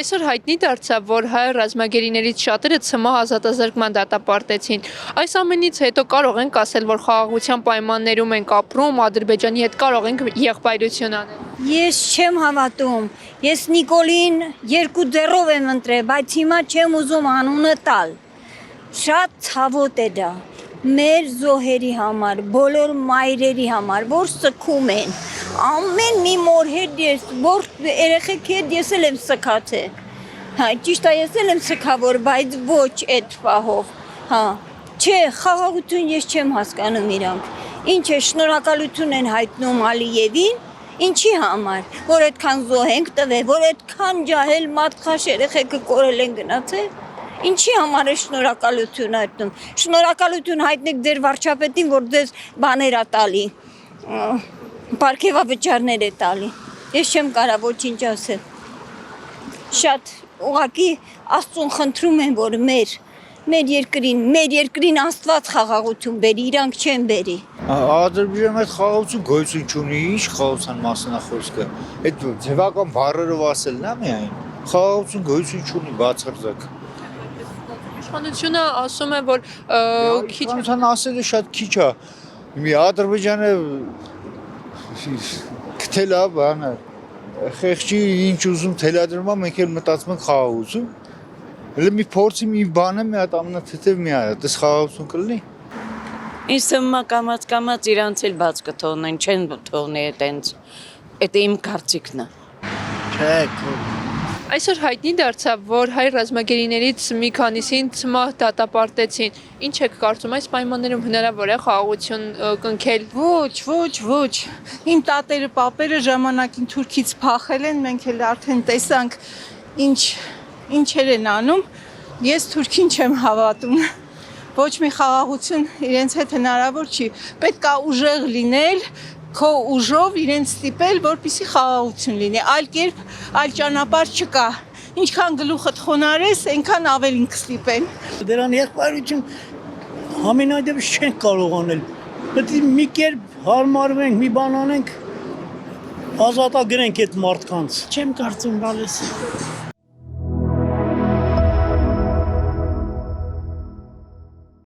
Այսօր հայտնի դարձավ, որ հայ ռազմագերիներից շատերը ՑՄՀ ազատազրկման դատապարտեցին։ Այս ամենից հետո կարող ենք ասել, որ խաղաղության պայմաններում ենք ապրում, Ադրբեջանի հետ կարող ենք եղբայրություն անել։ Ես չեմ հավատում։ Ես Նիկոլին 2 ձեռով եմ ընտրել, բայց հիմա չեմ ուզում անունը տալ։ Շատ ցավոտ է դա։ Մեր զոհերի համար, բոլոր մայրերի համար, որ սգում են։ Ամեն մի մոր հետ ես, որ երեխեք հետ ես էլ եմ սգացել։ Հա, ճիշտ է, ես էլ եմ սգավոր, բայց ոչ այդ պահով։ Հա, չէ, խաղաղություն ես չեմ հասկանում իրանք։ Ինչ է, շնորհակալություն են հայտնում Ալիևին, ինչի համար, որ այդքան զոհ ենք տվել, որ այդքան ջահել մատխաշ երեխեքը կորել են գնացել։ Ինչի համար է շնորհակալություն հայտնում։ Շնորհակալություն հայտնեք ձեր վարչապետին, որ ձեզ բաներ է տալի։ Պարգևավճարներ է տալի։ Ես չեմ կարող ոչինչ ասել։ Շատ ուղղակի Աստծուն խնդրում եմ, որ մեր երկրին Աստված խաղաղություն բերի, իրանք չեն բերի։ Ադրբեջանը այդ խաղաղություն գոյություն չունի, ինչ խաղաղության մասին է խոսքը։ Այդ ձևական բառերով ասելն է միայն։ Խաղաղություն գոյություն չունի բացարձակ։ Իշխանությունը ասում է, որ քիչ Իշխանության ասելը շատ քիչ է։ Մի Ադրբեջանը գտել է բանը։ Խեղճի ինչ ուզում թելադրում է, մենք էլ մտածում ենք խաղաղություն։ Հələ մի փորձի մի բանը մի հատ ամենաթեթև մի արա, դες խաղաղություն կլինի։ Ինձ թվում է կամաց իրանց էլ բաց կթողնեն, չեն թողնի այտենց։ Այդ իմ կարծիքն է։ Չէ, Այսօր հայտնի դարձավ, որ հայ ռազմագերիներից մի քանիսին ՑՄՀ դատապարտեցին։ Ինչ եք կարծում, այս պայմաններում հնարավոր է խաղաղություն կնքել։ Ոչ։ Իմ տատերը, պապերը ժամանակին Թուրքից փախել են, մենք էլ արդեն տեսանք ինչեր են անում։ Ես Թուրքին չեմ հավատում։ Ոչ մի խաղաղություն իրենց հետ հնարավոր չի։ Պետք է ուժեղ լինել, քո ուժով իրենց ստիպել, որպեսզի խաղաղություն լինի։ Այլ կերպ, այլ ճանապարհ չկա։ Ինչքան գլուխդ խոնարհես, այնքան ավելին կստիպեն։ Դրան եղբայրություն ամենայդեպս չենք կարող անել։ Պետք է մի կերպ հարմարվենք, մի բան անենք, ազատագրենք այդ մարդկանց։ Չեմ կարծում բալես։